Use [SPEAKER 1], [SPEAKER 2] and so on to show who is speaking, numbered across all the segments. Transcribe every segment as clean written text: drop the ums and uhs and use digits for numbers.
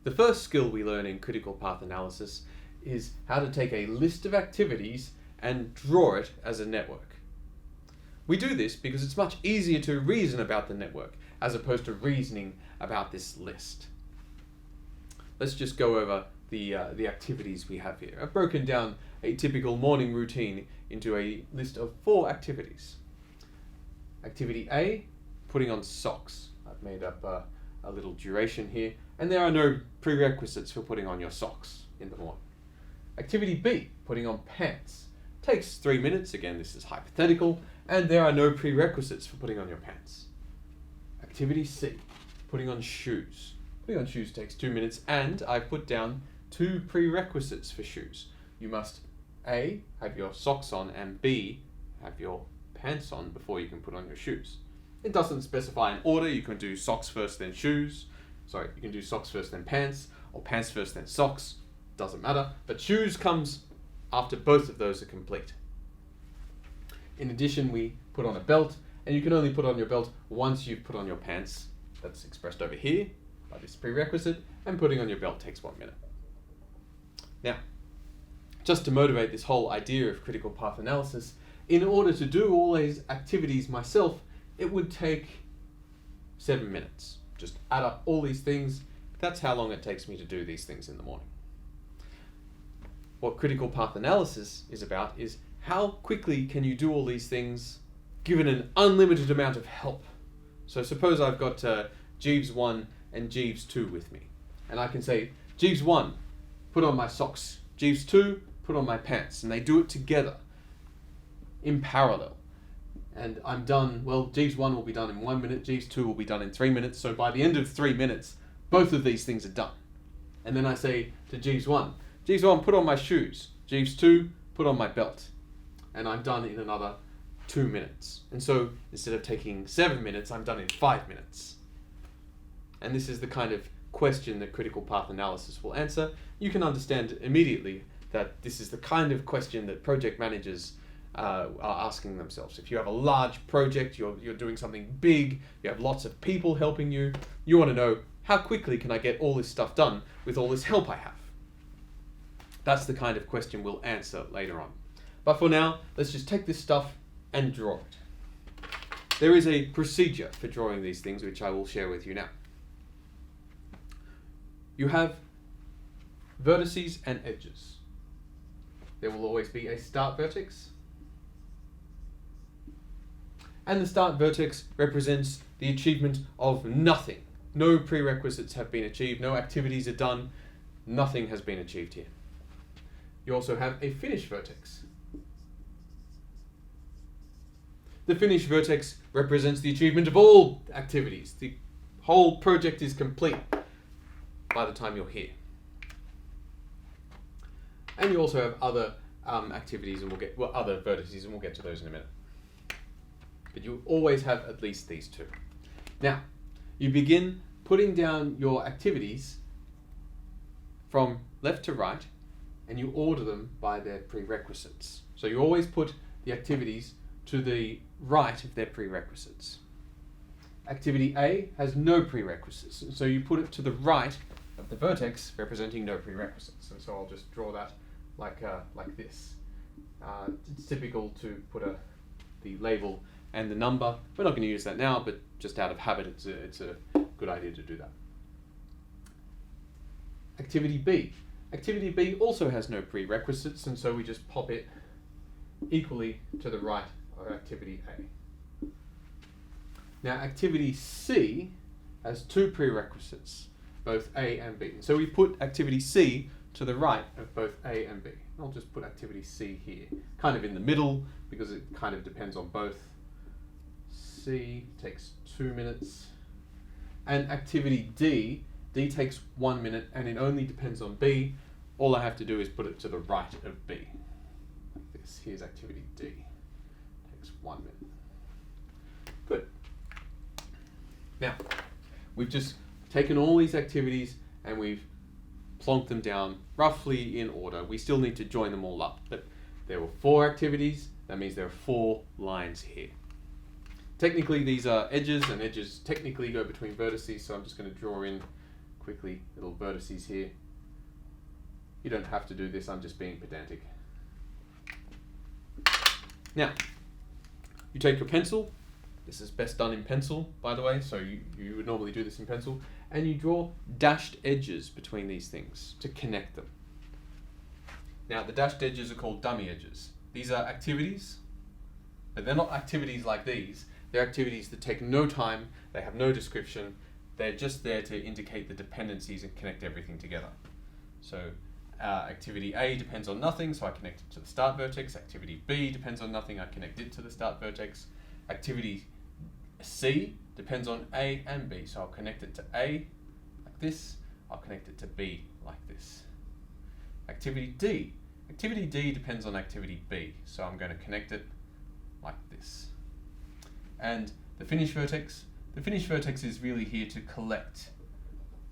[SPEAKER 1] The first skill we learn in critical path analysis is how to take a list of activities and draw it as a network. We do this because it's much easier to reason about the network as opposed to reasoning about this list. Let's just go over the activities we have here. I've broken down a typical morning routine into a list of 4 activities. Activity A, putting on socks. I've made up a little duration here, and there are no prerequisites for putting on your socks in the morning. Activity B, putting on pants. Takes 3 minutes, again this is hypothetical, and there are no prerequisites for putting on your pants. Activity C, putting on shoes. Putting on shoes takes 2 minutes, and I've put down 2 prerequisites for shoes. You must A, have your socks on, and B, have your pants on before you can put on your shoes. It doesn't specify an order. You can do socks first then shoes. Sorry, you can do socks first then pants, or pants first then socks. Doesn't matter, but shoes comes after both of those are complete. In addition, we put on a belt, and you can only put on your belt once you've put on your pants. That's expressed over here by this prerequisite, and putting on your belt takes 1 minute. Now, just to motivate this whole idea of critical path analysis, in order to do all these activities myself, it would take 7 minutes. Just add up all these things. That's how long it takes me to do these things in the morning. What critical path analysis is about is how quickly can you do all these things given an unlimited amount of help. So suppose I've got Jeeves 1 and Jeeves 2 with me, and I can say, Jeeves 1, put on my socks. Jeeves 2, put on my pants. And they do it together in parallel. And I'm done, well, Jeeves 1 will be done in 1 minute, Jeeves 2 will be done in 3 minutes. So by the end of 3 minutes, both of these things are done. And then I say to Jeeves 1, Jeeves 1, put on my shoes. Jeeves 2, put on my belt. And I'm done in another 2 minutes. And so instead of taking 7 minutes, I'm done in 5 minutes. And this is the kind of question that critical path analysis will answer. You can understand immediately that this is the kind of question that project managers are asking themselves. If you have a large project, you're doing something big, you have lots of people helping you, you want to know, how quickly can I get all this stuff done with all this help I have? That's the kind of question we'll answer later on. But for now, let's just take this stuff and draw it. There is a procedure for drawing these things, which I will share with you now. You have vertices and edges. There will always be a start vertex. And the start vertex represents the achievement of nothing. No prerequisites have been achieved, no activities are done, nothing has been achieved here. You also have a finish vertex. The finish vertex represents the achievement of all activities. The whole project is complete by the time you're here. And you also have other activities, and other vertices, and we'll get to those in a minute. But you always have at least these 2. Now, you begin putting down your activities from left to right, and you order them by their prerequisites. So you always put the activities to the right of their prerequisites. Activity A has no prerequisites, so you put it to the right of the vertex representing no prerequisites. And so I'll just draw that like this. It's typical to put the label and the number. We're not going to use that now, but just out of habit, it's a good idea to do that. Activity B. Activity B also has no prerequisites, and so we just pop it equally to the right of activity A. Now, activity C has 2 prerequisites, both A and B. So we put activity C to the right of both A and B. I'll just put activity C here, kind of in the middle, because it kind of depends on both. C takes 2 minutes. And activity D takes 1 minute, and it only depends on B. All I have to do is put it to the right of B. Like this. Here's activity D. Takes 1 minute. Good. Now, we've just taken all these activities and we've plonked them down roughly in order. We still need to join them all up, but there were 4 activities. That means there are 4 lines here. Technically, these are edges, and edges technically go between vertices, so I'm just going to draw in quickly little vertices here. You don't have to do this, I'm just being pedantic. Now, you take your pencil. This is best done in pencil, by the way, so you would normally do this in pencil, and you draw dashed edges between these things to connect them. Now, the dashed edges are called dummy edges. These are activities, but they're not activities like these. They're activities that take no time, they have no description, they're just there to indicate the dependencies and connect everything together. So, activity A depends on nothing, so I connect it to the start vertex. Activity B depends on nothing, I connect it to the start vertex. Activity C depends on A and B, so I'll connect it to A like this, I'll connect it to B like this. Activity D depends on activity B, so I'm going to connect it like this. And the finish vertex is really here to collect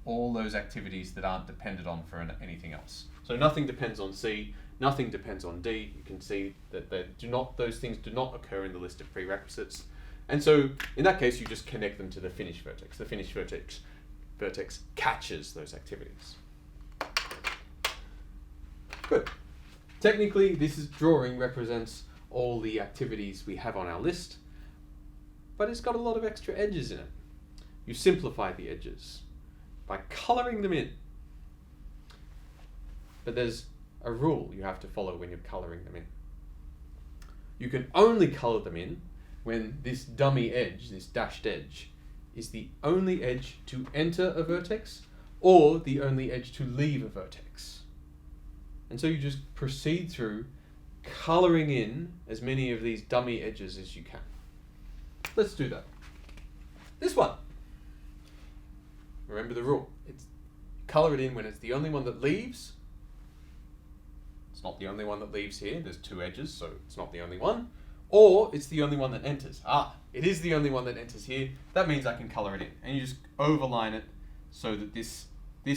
[SPEAKER 1] all those activities that aren't dependent on for anything else. So nothing depends on C, nothing depends on D. You can see that those things do not occur in the list of prerequisites. And so in that case, you just connect them to the finish vertex. The finish vertex catches those activities. Good. Technically, drawing represents all the activities we have on our list, but it's got a lot of extra edges in it. You simplify the edges by coloring them in. But there's a rule you have to follow when you're coloring them in. You can only color them in when this dummy edge, this dashed edge, is the only edge to enter a vertex or the only edge to leave a vertex. And so you just proceed through coloring in as many of these dummy edges as you can. Let's do that. This one. Remember the rule. Color it in when it's the only one that leaves. It's not the only one that leaves here. There's two edges, so it's not the only one. Or it's the only one that enters. It is the only one that enters here. That means I can color it in. And you just overline it so that this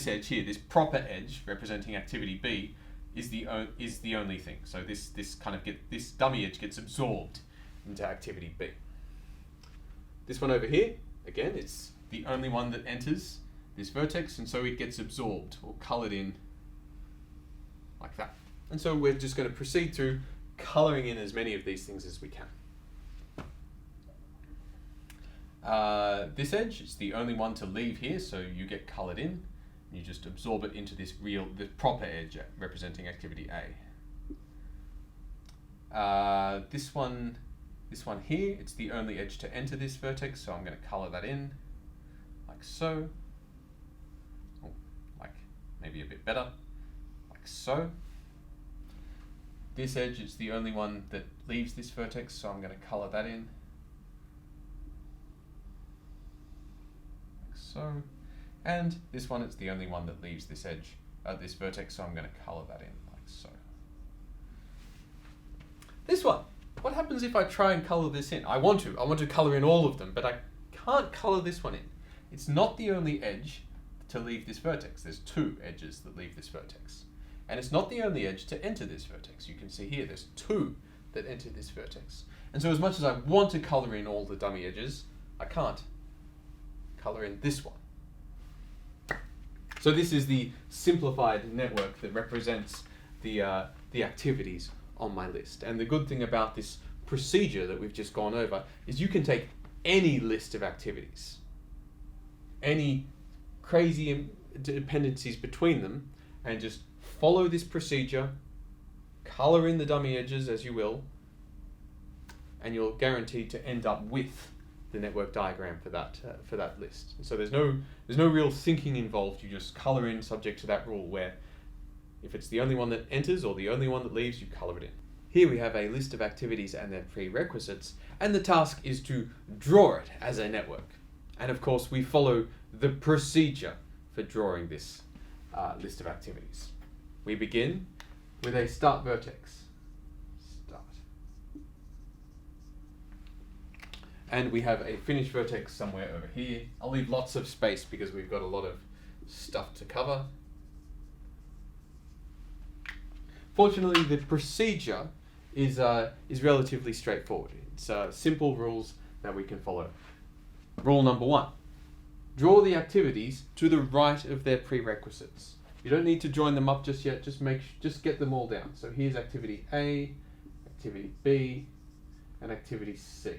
[SPEAKER 1] edge here, this proper edge representing activity B, is the only thing. So this dummy edge gets absorbed into activity B. This one over here, again, it's the only one that enters this vertex, and so it gets absorbed or colored in like that. And so we're just going to proceed through coloring in as many of these things as we can. This edge is the only one to leave here, so you get colored in. You just absorb it into the proper edge representing activity A. This one here, it's the only edge to enter this vertex, so I'm going to color that in like so. Like maybe a bit better, like so. This edge is the only one that leaves this vertex, so I'm going to color that in like so. And this one is the only one that leaves this edge, this vertex, so I'm going to color that in like so. This one, what happens if I try and color this in? I want to color in all of them, but I can't color this one in. It's not the only edge to leave this vertex. There's two edges that leave this vertex. And it's not the only edge to enter this vertex. You can see here, there's two that enter this vertex. And so as much as I want to color in all the dummy edges, I can't color in this one. So this is the simplified network that represents the activities on my list. And the good thing about this procedure that we've just gone over is you can take any list of activities, any crazy dependencies between them, and just follow this procedure, color in the dummy edges as you will, and you're guaranteed to end up with the network diagram for that list. So there's no real thinking involved. You just color in subject to that rule where if it's the only one that enters or the only one that leaves, you color it in. Here we have a list of activities and their prerequisites, and the task is to draw it as a network. And of course, we follow the procedure for drawing this list of activities. We begin with a start vertex. And we have a finish vertex somewhere over here. I'll leave lots of space because we've got a lot of stuff to cover. Fortunately, the procedure is relatively straightforward. It's simple rules that we can follow. Rule number one. draw the activities to the right of their prerequisites. You don't need to join them up just yet, just get them all down. So here's activity A, activity B, and activity C.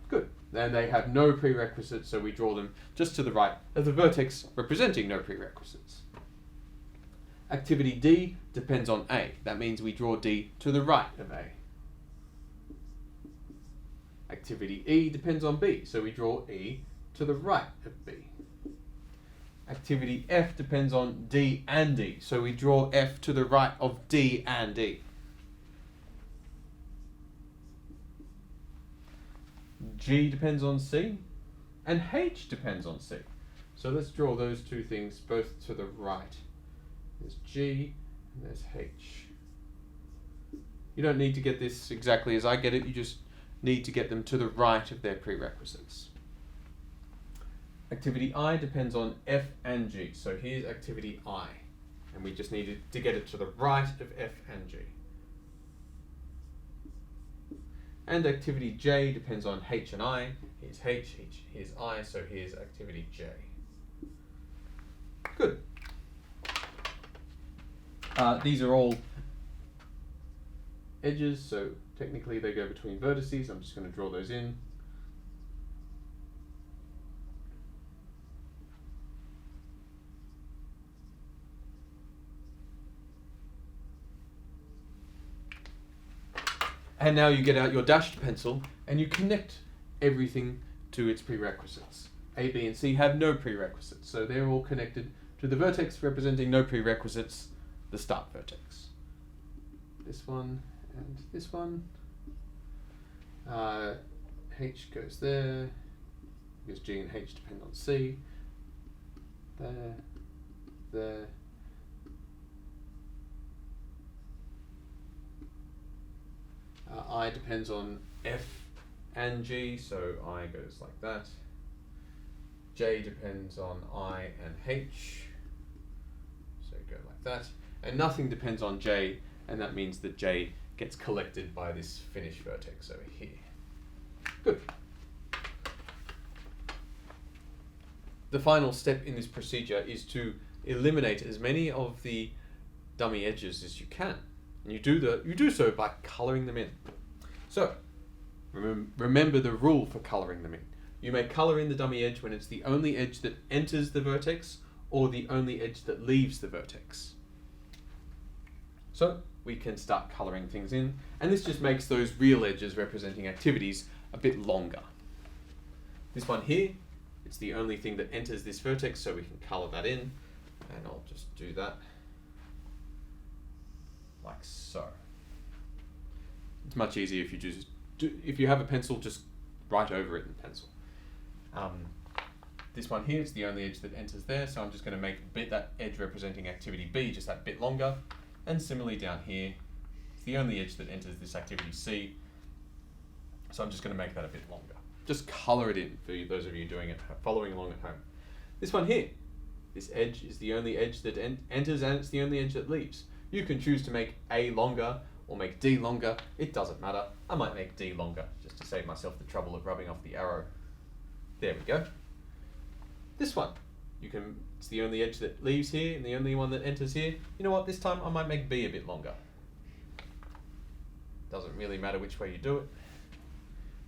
[SPEAKER 1] Good. Then they have no prerequisites, so we draw them just to the right of the vertex representing no prerequisites. Activity D depends on A. That means we draw D to the right of A. Activity E depends on B, so we draw E to the right of B. Activity F depends on D and D, so we draw F to the right of D and E. G depends on C, and H depends on C. So let's draw those two things both to the right. There's G and there's H. You don't need to get this exactly as I get it, you just need to get them to the right of their prerequisites. Activity I depends on F and G. So here's activity I, and we just needed to get it to the right of F and G. And activity J depends on H and I. Here's H, here's I, so here's activity J. Good. These are all edges, so technically they go between vertices. I'm just going to draw those in. And now you get out your dashed pencil and you connect everything to its prerequisites. A, B, and C have no prerequisites, so they're all connected to the vertex representing no prerequisites, the start vertex. This one and this one. H goes there, because G and H depend on C. There, there. I depends on F and G, so I goes like that. J depends on I and H, so go like that. And nothing depends on J, and that means that J gets collected by this finish vertex over here. Good. The final step in this procedure is to eliminate as many of the dummy edges as you can. And you do so by colouring them in. So, remember the rule for colouring them in. You may colour in the dummy edge when it's the only edge that enters the vertex or the only edge that leaves the vertex. So, we can start colouring things in, and this just makes those real edges representing activities a bit longer. This one here, it's the only thing that enters this vertex, so we can colour that in, and I'll just do that. Like so. It's much easier if you just if you have a pencil, just write over it in pencil. This one here is the only edge that enters there, so I'm just going to make that edge representing activity B just that bit longer. And similarly down here, it's the only edge that enters this activity C, so I'm just going to make that a bit longer. Just colour it in for those of you doing it, following along at home. This one here, this edge is the only edge that enters and it's the only edge that leaves. You can choose to make A longer or make D longer, it doesn't matter. I might make D longer just to save myself the trouble of rubbing off the arrow. There we go. This one, it's the only edge that leaves here and the only one that enters here. You know what, this time I might make B a bit longer. Doesn't really matter which way you do it.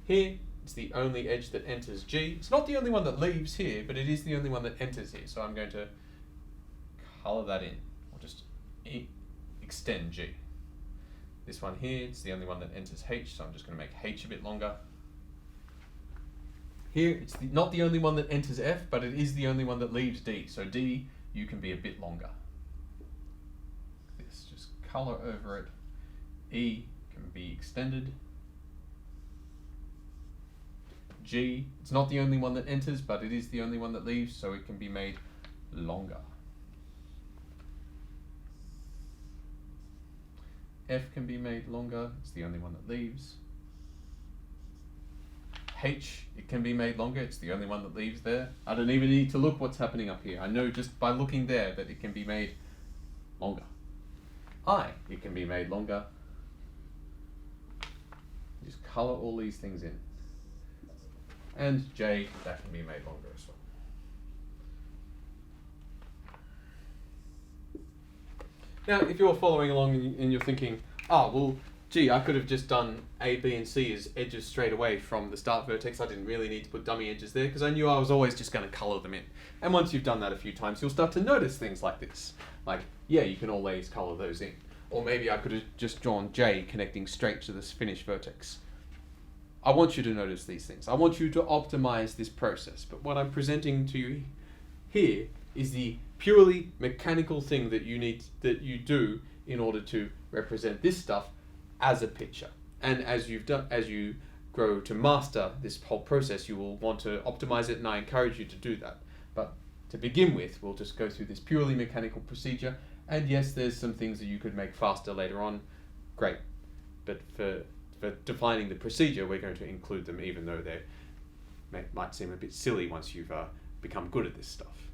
[SPEAKER 1] Here, it's the only edge that enters G. It's not the only one that leaves here, but it is the only one that enters here. So I'm going to colour that in, or just extend G. This one here, it's the only one that enters H, so I'm just going to make H a bit longer. Here, it's not the only one that enters F, but it is the only one that leaves D. So D, you can be a bit longer. This, just colour over it. E can be extended. G, it's not the only one that enters, but it is the only one that leaves, so it can be made longer. F can be made longer, it's the only one that leaves. H, it can be made longer, it's the only one that leaves there. I don't even need to look what's happening up here. I know just by looking there that it can be made longer. I, it can be made longer. Just colour all these things in. and J, that can be made longer as well. Now, if you're following along and you're thinking, oh, well, gee, I could have just done A, B, and C as edges straight away from the start vertex. I didn't really need to put dummy edges there because I knew I was always just going to colour them in. And once you've done that a few times, you'll start to notice things like this. Like, yeah, you can always colour those in. Or maybe I could have just drawn J connecting straight to this finished vertex. I want you to notice these things. I want you to optimize this process. But what I'm presenting to you here is the purely mechanical thing that you do in order to represent this stuff as a picture. And as you grow to master this whole process, you will want to optimize it, and I encourage you to do that. But to begin with, we'll just go through this purely mechanical procedure. And yes, there's some things that you could make faster later on. Great. But for defining the procedure, we're going to include them, even though they might seem a bit silly once you've become good at this stuff.